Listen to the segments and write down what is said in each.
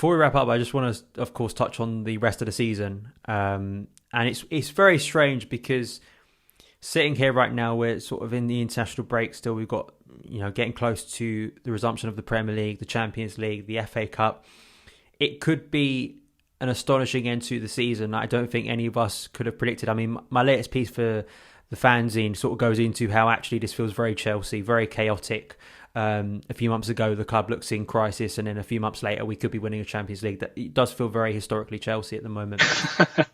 Before we wrap up, I just want to, of course, touch on the rest of the season. And it's very strange because sitting here right now, we're sort of in the international break still. We've got, getting close to the resumption of the Premier League, the Champions League, the FA Cup. It could be an astonishing end to the season. I don't think any of us could have predicted. I mean, my latest piece for the fanzine sort of goes into how actually this feels very Chelsea, very chaotic. A few months ago, the club looks in crisis, and then a few months later, we could be winning a Champions League. That it does feel very historically Chelsea at the moment.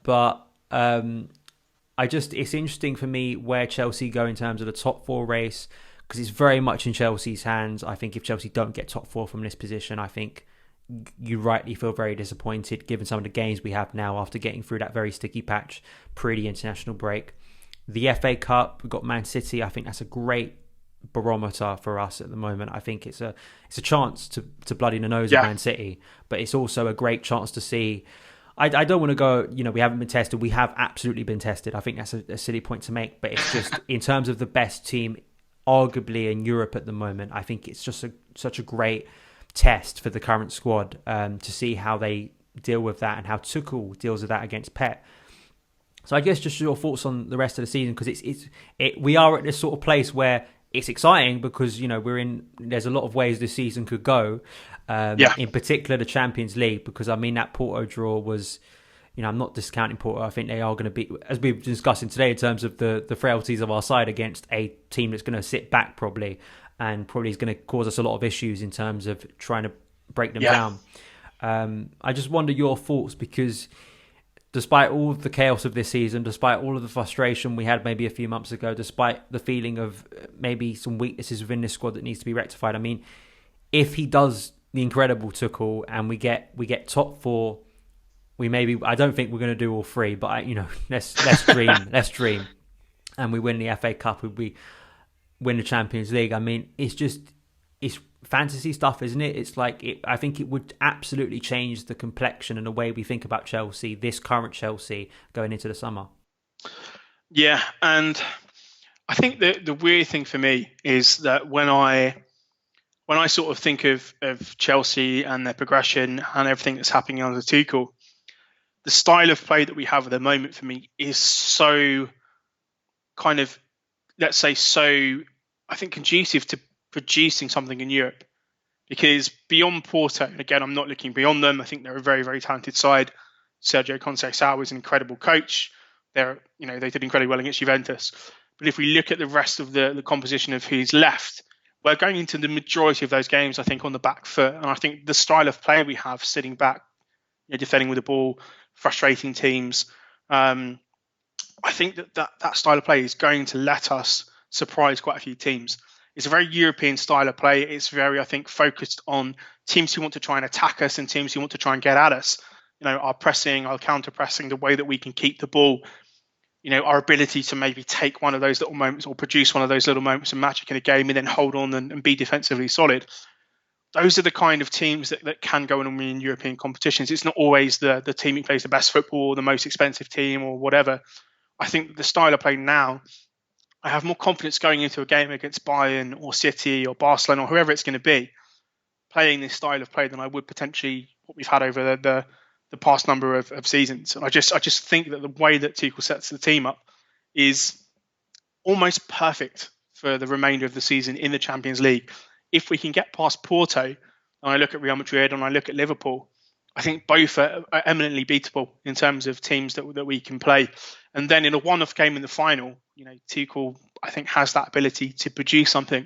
But it's interesting for me where Chelsea go in terms of the top four race, because it's very much in Chelsea's hands. I think if Chelsea don't get top four from this position, I think you rightly feel very disappointed given some of the games we have now after getting through that very sticky patch pre the international break. The FA Cup, we've got Man City. I think that's a great barometer for us at the moment. I think it's a chance to bloody the nose of Man City, but it's also a great chance to see. I don't want to go, we haven't been tested. We have absolutely been tested. I think that's a silly point to make, but it's just in terms of the best team arguably in Europe at the moment, I think it's just such a great test for the current squad to see how they deal with that and how Tuchel deals with that against Pep. So I guess just your thoughts on the rest of the season, because we are at this sort of place where it's exciting because there's a lot of ways this season could go. In particular the Champions League, because that Porto draw was, I'm not discounting Porto. I think they are going to be, as we've been discussing today, in terms of the frailties of our side against a team that's going to sit back probably, and probably is going to cause us a lot of issues in terms of trying to break them down. I just wonder your thoughts, because despite all of the chaos of this season, despite all of the frustration we had maybe a few months ago, despite the feeling of maybe some weaknesses within this squad that needs to be rectified, if he does the incredible Tuchel and we get top four, I don't think we're going to do all three, but let's dream, and we win the FA Cup, we win the Champions League. It's fantasy stuff, isn't it? It's like I think it would absolutely change the complexion and the way we think about Chelsea, this current Chelsea, going into the summer. Yeah, and I think the weird thing for me is that when I sort of think of Chelsea and their progression and everything that's happening under Tuchel, the style of play that we have at the moment for me is so kind of, let's say, I think conducive to producing something in Europe. Because beyond Porto, and again, I'm not looking beyond them, I think they're a very, very talented side. Sergio Conceição is an incredible coach. They did incredibly well against Juventus. But if we look at the rest of the composition of who's left, we're going into the majority of those games, I think, on the back foot. And I think the style of play we have, sitting back, defending with the ball, frustrating teams, I think that style of play is going to let us surprise quite a few teams. It's a very European style of play. It's very, I think, focused on teams who want to try and attack us and teams who want to try and get at us. Our pressing, our counter-pressing, the way that we can keep the ball, our ability to maybe take one of those little moments or produce one of those little moments of magic in a game and then hold on and be defensively solid. Those are the kind of teams that can go and win European competitions. It's not always the team who plays the best football or the most expensive team or whatever. I think the style of play now, I have more confidence going into a game against Bayern or City or Barcelona or whoever it's going to be, playing this style of play than I would potentially what we've had over the past number of seasons. And I just think that the way that Tuchel sets the team up is almost perfect for the remainder of the season in the Champions League. If we can get past Porto, and I look at Real Madrid and I look at Liverpool, I think both are eminently beatable in terms of teams that we can play. And then in a one-off game in the final, Tuchel, I think, has that ability to produce something,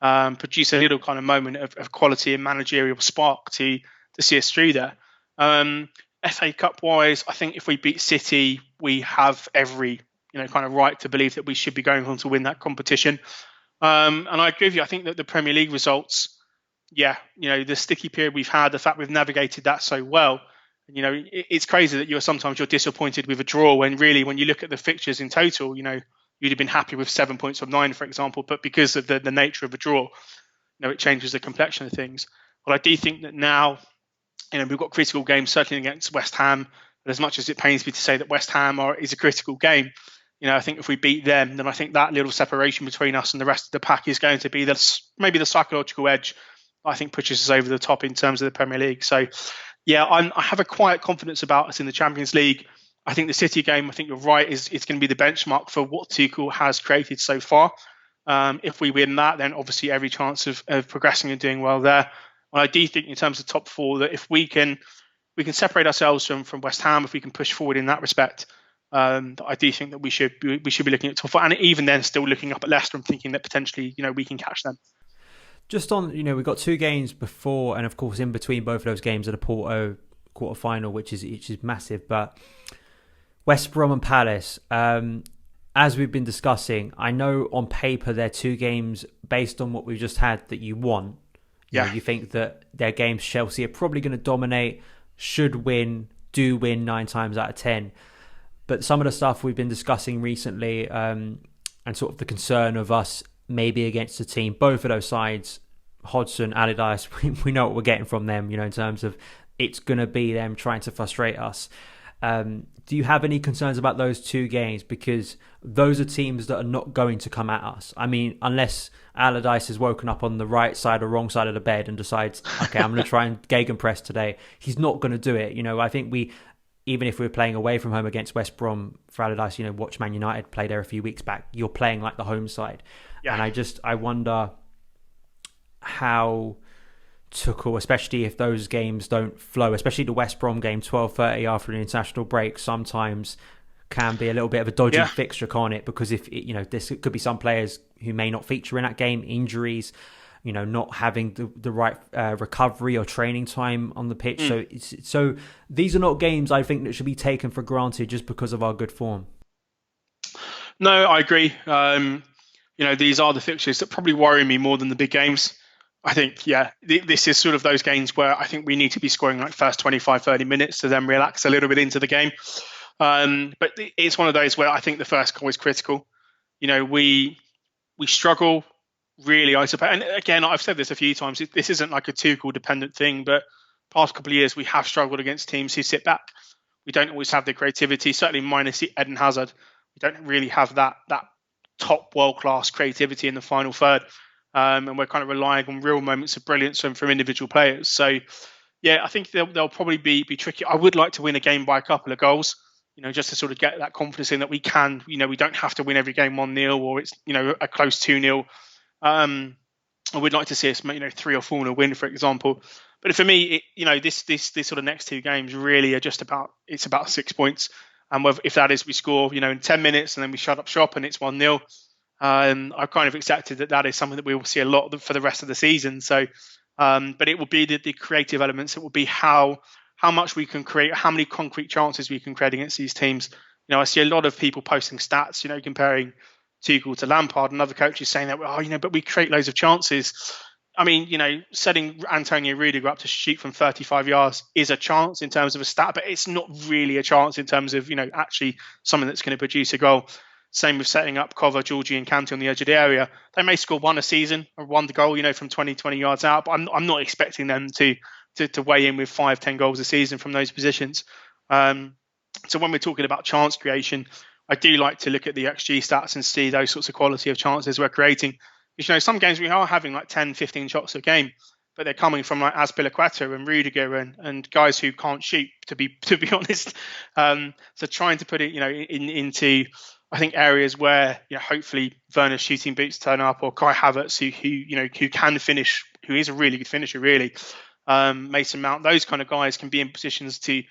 produce a little kind of moment of quality and managerial spark to see us through there. FA Cup wise, I think if we beat City, we have every kind of right to believe that we should be going on to win that competition. And I agree with you. I think that the Premier League results, the sticky period we've had, the fact we've navigated that so well, it's crazy that you're disappointed with a draw when really, when you look at the fixtures in total, you'd have been happy with 7 points from 9, for example. But because of the nature of a draw, it changes the complexion of things. But I do think that now, we've got critical games certainly against West Ham. But as much as it pains me to say that West Ham is a critical game, I think if we beat them, then I think that little separation between us and the rest of the pack is going to be maybe the psychological edge I think pushes us over the top in terms of the Premier League. So Yeah, I have a quiet confidence about us in the Champions League. I think the City game, I think you're right, is going to be the benchmark for what Tuchel has created so far. If we win that, then obviously every chance of progressing and doing well there. And I do think in terms of top four that if we can separate ourselves from West Ham, if we can push forward in that respect, I do think that we should be looking at top four, and even then still looking up at Leicester and thinking that potentially we can catch them. Just on, we've got 2 games before, and of course in between both of those games are the Porto quarter-final, which is massive. But West Brom and Palace, as we've been discussing, I know on paper they're 2 games based on what we've just had that you want. You think that their games Chelsea are probably going to dominate, should win, do win 9 times out of 10. But some of the stuff we've been discussing recently, and sort of the concern of us maybe against the team, both of those sides, Hodgson, Allardyce, we know what we're getting from them, in terms of it's going to be them trying to frustrate us. Do you have any concerns about those 2 games? Because those are teams that are not going to come at us. I mean, unless Allardyce has woken up on the right side or wrong side of the bed and decides, okay, I'm going to try and gegenpress today. He's not going to do it. I think even if we're playing away from home against West Brom for Allardyce, watch Man United play there a few weeks back. You're playing like the home side. Yeah. And I wonder how Tuchel, especially if those games don't flow, especially the West Brom game, 12:30 after an international break, sometimes can be a little bit of a dodgy fixture, can't it? Because if this could be some players who may not feature in that game, injuries, not having the right recovery or training time on the pitch. So these are not games I think that should be taken for granted just because of our good form. No, I agree. These are the fixtures that probably worry me more than the big games. I think, this is sort of those games where I think we need to be scoring like first 25, 30 minutes to then relax a little bit into the game. But it's one of those where I think the first goal is critical. We struggle really, I suppose. And again, I've said this a few times. This isn't like a Tuchel dependent thing, but past couple of years we have struggled against teams who sit back. We don't always have the creativity, certainly minus Eden Hazard. We don't really have that top world-class creativity in the final third. And we're kind of relying on real moments of brilliance from individual players. So, I think they'll probably be tricky. I would like to win a game by a couple of goals, just to sort of get that confidence in that we can, we don't have to win every game 1-0 or it's, a close 2-0. I would like to see us, 3 or 4-0 win, for example. But for me, this sort of next 2 games really are just about 6 points. And if that is we score, in 10 minutes and then we shut up shop and it's 1-0, I've kind of accepted that is something that we will see a lot for the rest of the season. So, but it will be the creative elements. It will be how much we can create, how many concrete chances we can create against these teams. I see a lot of people posting stats, comparing Tuchel to Lampard and other coaches saying that, but we create loads of chances. I mean, setting Antonio Rudiger up to shoot from 35 yards is a chance in terms of a stat, but it's not really a chance in terms of, actually something that's going to produce a goal. Same with setting up Kova, Georgie and Kante on the edge of the area. They may score 1 a season or 1 goal, from 20 yards out, but I'm not expecting them to weigh in with 5-10 goals a season from those positions. So when we're talking about chance creation, I do like to look at the XG stats and see those sorts of quality of chances we're creating. Because, some games we are having like 10, 15 shots a game, but they're coming from like Azpilicueta and Rudiger and guys who can't shoot, to be honest. So trying to put it, into I think areas where hopefully Werner's shooting boots turn up, or Kai Havertz who can finish, who is a really good finisher really. Mason Mount, those kind of guys can be in positions to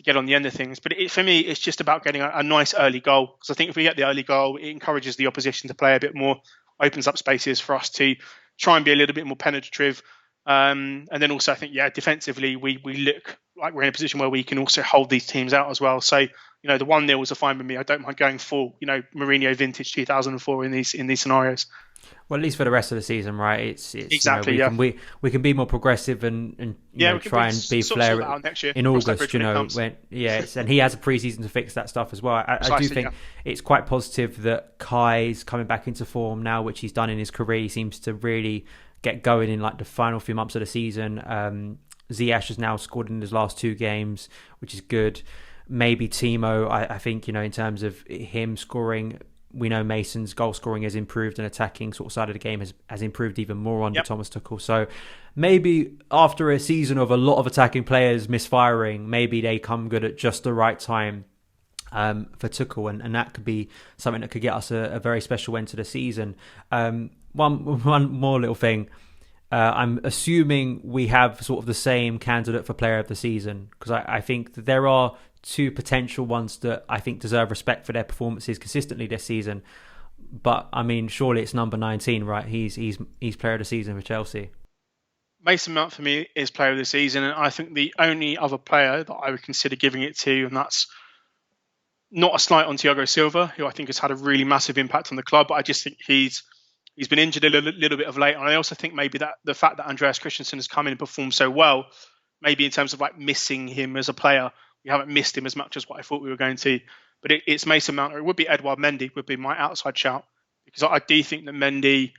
get on the end of things. But for me, it's just about getting a nice early goal, because I think if we get the early goal, it encourages the opposition to play a bit more, opens up spaces for us to try and be a little bit more penetrative. And then also I think, defensively, we look like we're in a position where we can also hold these teams out as well. So, the 1-0 is fine with me. I don't mind going full, Mourinho vintage 2004 in these scenarios. Well, at least for the rest of the season, right? It's exactly, we can be more progressive and try and be flair in August, and he has a pre-season to fix that stuff as well. I do think it's quite positive that Kai's coming back into form now, which he's done in his career. He seems to really get going in like the final few months of the season. Ziyech has now scored in his last 2 games, which is good. Maybe Timo, I think, in terms of him scoring we know Mason's goal scoring has improved and attacking sort of side of the game has improved even more under Thomas Tuchel. So maybe after a season of a lot of attacking players misfiring, maybe they come good at just the right time for Tuchel, and that could be something that could get us a very special end to the season. One more little thing. I'm assuming we have sort of the same candidate for player of the season, because I think that there are two potential ones that I think deserve respect for their performances consistently this season. But I mean, surely it's number 19, right? He's player of the season for Chelsea. Mason Mount for me is player of the season, and I think the only other player that I would consider giving it to, and that's not a slight on Thiago Silva, who I think has had a really massive impact on the club, but I just think he's been injured a little bit of late. And I also think maybe that the fact that Andreas Christensen has come in and performed so well, maybe in terms of like missing him as a player, we haven't missed him as much as what I thought we were going to. But it's Mason Mount, or it would be Edouard Mendy, would be my outside shout, because I do think that Mendy,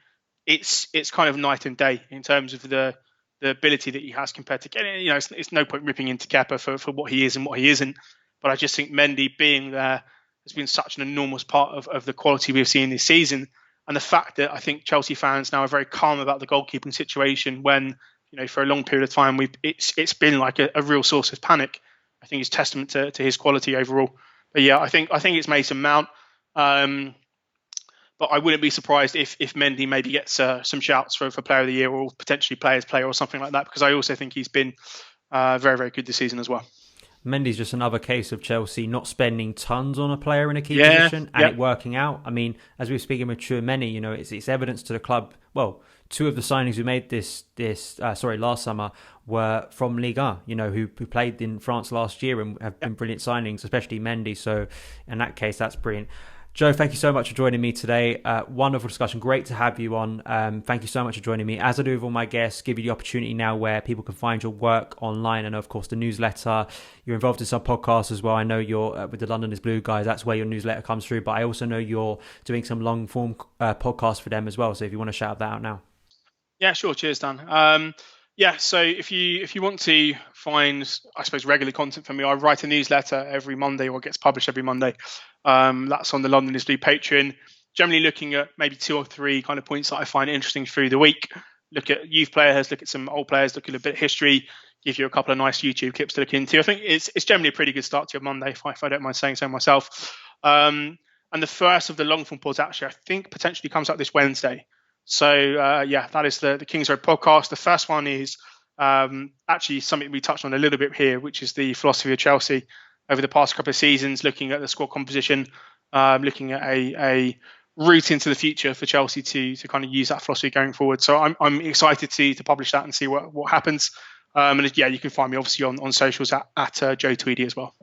it's kind of night and day in terms of the ability that he has compared to getting. It's no point ripping into Kepa for what he is and what he isn't. But I just think Mendy being there has been such an enormous part of the quality we've seen this season. And the fact that I think Chelsea fans now are very calm about the goalkeeping situation when, for a long period of time, it's been like a real source of panic, I think is testament to his quality overall. But yeah, I think it's Mason Mount. But I wouldn't be surprised if Mendy maybe gets some shouts for player of the year, or potentially player's player or something like that, because I also think he's been very, very good this season as well. Mendy's just another case of Chelsea not spending tons on a player in a key position and it working out. I mean, as we were speaking with Tchouameni, it's evidence to the club. Well, two of the signings we made last summer were from Ligue 1, who played in France last year and have been brilliant signings, especially Mendy. So in that case, that's brilliant. Joe, thank you so much for joining me today. Wonderful discussion. Great to have you on. Thank you so much for joining me. As I do with all my guests, give you the opportunity now where people can find your work online. I know, of course, the newsletter. You're involved in some podcasts as well. I know you're with the London is Blue guys. That's where your newsletter comes through. But I also know you're doing some long-form podcasts for them as well. So if you want to shout that out now. Yeah, sure. Cheers, Dan. So if you want to find, I suppose, regular content from me, I write a newsletter every Monday, or it gets published every Monday. That's on the London is Blue Patreon, generally looking at maybe 2 or 3 kind of points that I find interesting through the week. Look at youth players, look at some old players, look at a bit of history, give you a couple of nice YouTube clips to look into. I think it's generally a pretty good start to your Monday, if I don't mind saying so myself. And the first of the long form pods actually, I think, potentially comes out this Wednesday. So that is the Kings Road podcast. The first one is actually something we touched on a little bit here, which is the philosophy of Chelsea over the past couple of seasons, looking at the squad composition, looking at a route into the future for Chelsea to kind of use that philosophy going forward. So I'm excited to publish that and see what happens. And you can find me obviously on socials at Joe Tweedie as well.